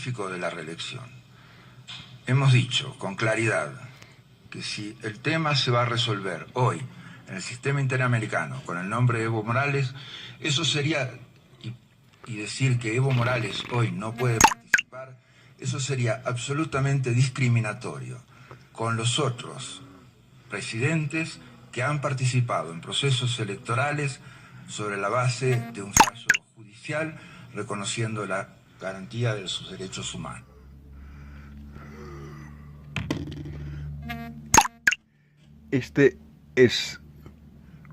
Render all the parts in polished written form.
de la reelección. Hemos dicho con claridad que si el tema se va a resolver hoy en el sistema interamericano con el nombre de Evo Morales, eso sería, y decir que Evo Morales hoy no puede participar, eso sería absolutamente discriminatorio con los otros presidentes que han participado en procesos electorales sobre la base de un fallo judicial reconociendo la garantía de sus derechos humanos. Este es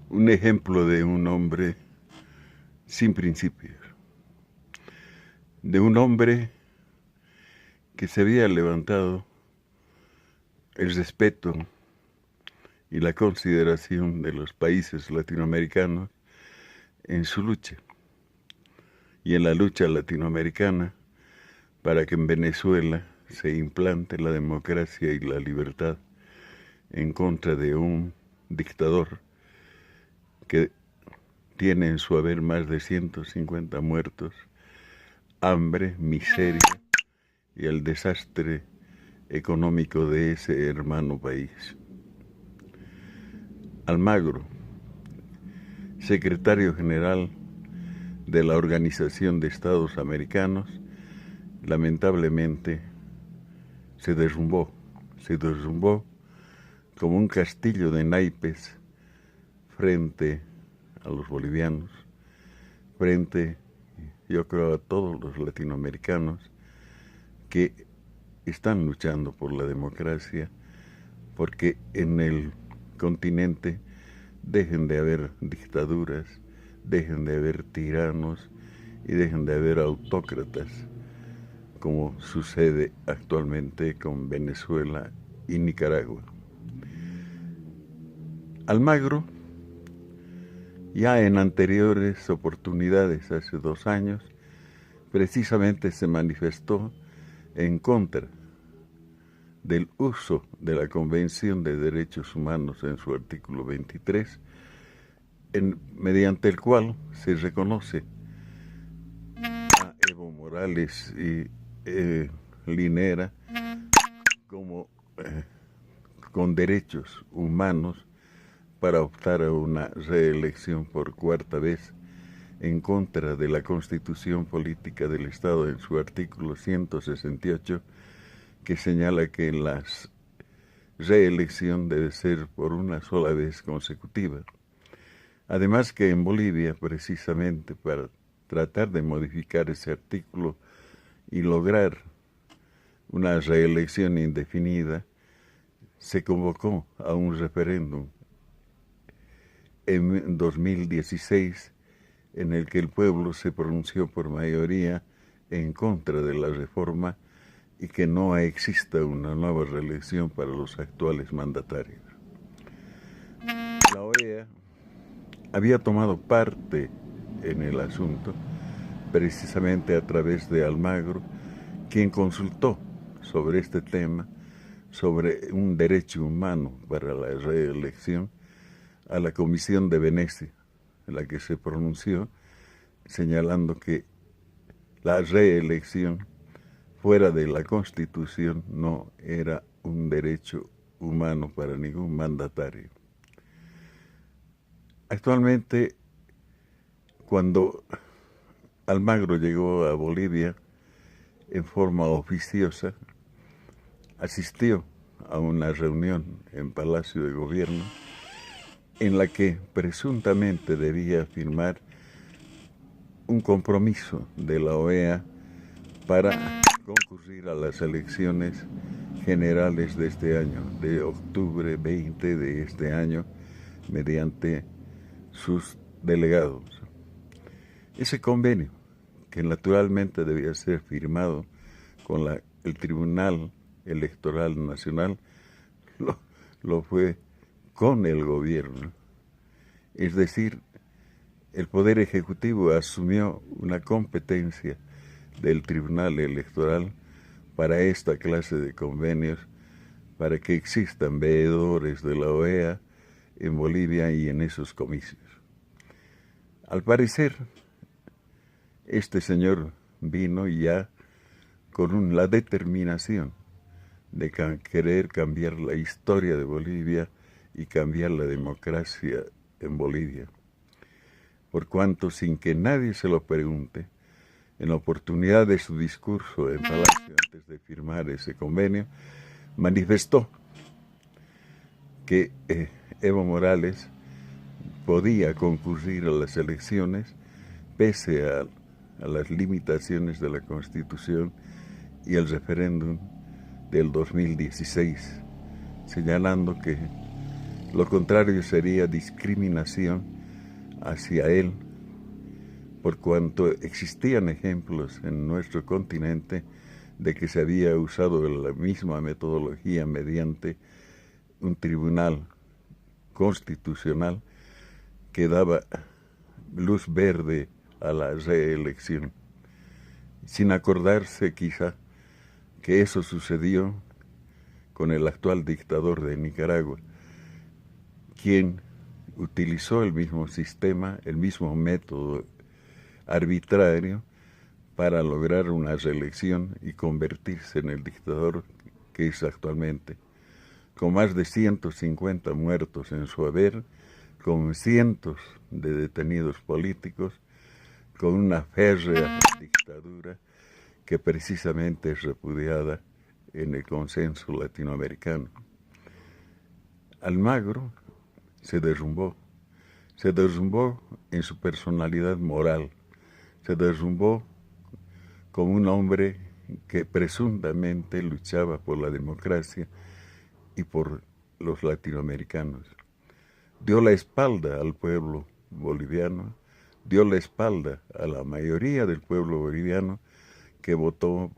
un ejemplo de un hombre sin principios, de un hombre que se había levantado el respeto y la consideración de los países latinoamericanos en su lucha y en la lucha latinoamericana para que en Venezuela se implante la democracia y la libertad en contra de un dictador que tiene en su haber más de 150 muertos, hambre, miseria y el desastre económico de ese hermano país. Almagro, secretario general de la Organización de Estados Americanos, lamentablemente se derrumbó como un castillo de naipes frente a los bolivianos, frente, yo creo, a todos los latinoamericanos que están luchando por la democracia, porque en el continente dejen de haber dictaduras, dejen de haber tiranos y dejen de haber autócratas, como sucede actualmente con Venezuela y Nicaragua. Almagro, ya en anteriores oportunidades, hace 2 años, precisamente se manifestó en contra del uso de la Convención de Derechos Humanos en su artículo 23, mediante el cual se reconoce a Evo Morales y Linera como con derechos humanos para optar a una reelección por 4ª vez en contra de la Constitución Política del Estado en su artículo 168, que señala que la reelección debe ser por una sola vez consecutiva. Además que en Bolivia, precisamente para tratar de modificar ese artículo y lograr una reelección indefinida, se convocó a un referéndum en 2016 en el que el pueblo se pronunció por mayoría en contra de la reforma y que no exista una nueva reelección para los actuales mandatarios. La OEA había tomado parte en el asunto precisamente a través de Almagro, quien consultó sobre este tema, sobre un derecho humano para la reelección, a la Comisión de Venecia, en la que se pronunció señalando que la reelección fuera de la Constitución no era un derecho humano para ningún mandatario. Actualmente, cuando Almagro llegó a Bolivia en forma oficiosa, asistió a una reunión en Palacio de Gobierno en la que presuntamente debía firmar un compromiso de la OEA para concurrir a las elecciones generales de este año, de octubre 20 de este año, mediante sus delegados. Ese convenio, que naturalmente debía ser firmado con el Tribunal Electoral Nacional, lo fue con el gobierno. Es decir, el Poder Ejecutivo asumió una competencia del Tribunal Electoral para esta clase de convenios, para que existan veedores de la OEA en Bolivia y en esos comicios. Al parecer, este señor vino y ya con la determinación de querer cambiar la historia de Bolivia y cambiar la democracia en Bolivia. Por cuanto, sin que nadie se lo pregunte, en la oportunidad de su discurso en Palacio antes de firmar ese convenio, manifestó que Evo Morales podía concurrir a las elecciones pese a las limitaciones de la Constitución y el referéndum del 2016, señalando que lo contrario sería discriminación hacia él, por cuanto existían ejemplos en nuestro continente de que se había usado la misma metodología mediante un tribunal constitucional que daba luz verde a la reelección, sin acordarse quizá que eso sucedió con el actual dictador de Nicaragua, quien utilizó el mismo sistema, el mismo método arbitrario para lograr una reelección y convertirse en el dictador que es actualmente, con más de 150 muertos en su haber, con cientos de detenidos políticos, con una férrea dictadura que precisamente es repudiada en el consenso latinoamericano. Almagro se derrumbó en su personalidad moral, se derrumbó como un hombre que presuntamente luchaba por la democracia y por los latinoamericanos. Dio la espalda al pueblo boliviano, dio la espalda a la mayoría del pueblo boliviano que votó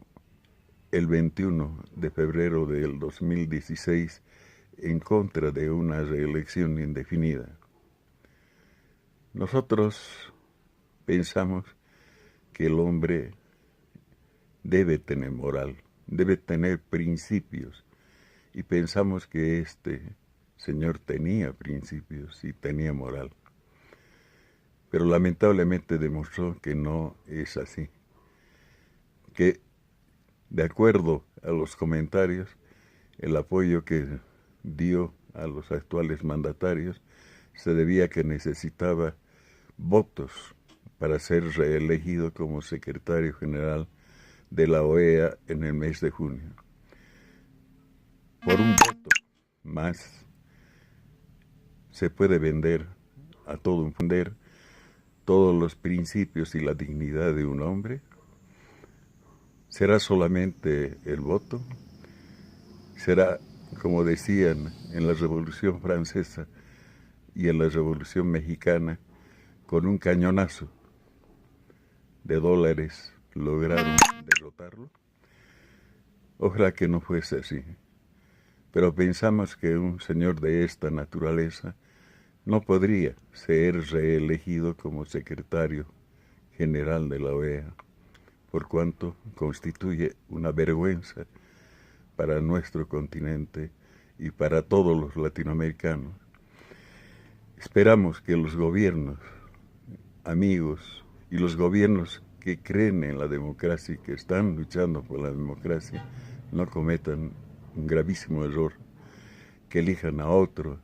el 21 de febrero del 2016 en contra de una reelección indefinida. Nosotros pensamos que el hombre debe tener moral, debe tener principios, y pensamos que este señor tenía principios y tenía moral. Pero lamentablemente demostró que no es así, que de acuerdo a los comentarios, el apoyo que dio a los actuales mandatarios se debía a que necesitaba votos para ser reelegido como secretario general de la OEA en el mes de junio. Por un voto más se puede vender a todo un poder todos los principios y la dignidad de un hombre. ¿Será solamente el voto? ¿Será, como decían en la Revolución Francesa y en la Revolución Mexicana, con un cañonazo de dólares lograron derrotarlo? Ojalá que no fuese así. Pero pensamos que un señor de esta naturaleza no podría ser reelegido como secretario general de la OEA, por cuanto constituye una vergüenza para nuestro continente y para todos los latinoamericanos. Esperamos que los gobiernos amigos y los gobiernos que creen en la democracia y que están luchando por la democracia no cometan un gravísimo error, que elijan a otro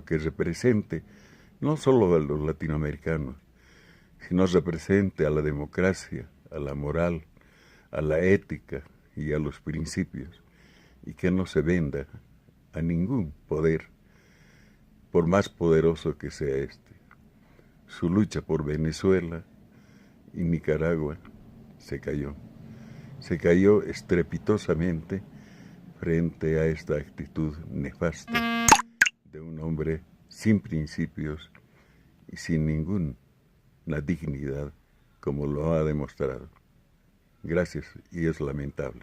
que represente no solo a los latinoamericanos, sino represente a la democracia, a la moral, a la ética y a los principios, y que no se venda a ningún poder, por más poderoso que sea este. Su lucha por Venezuela y Nicaragua se cayó estrepitosamente frente a esta actitud nefasta de un hombre sin principios y sin ninguna dignidad, como lo ha demostrado. Gracias, y es lamentable.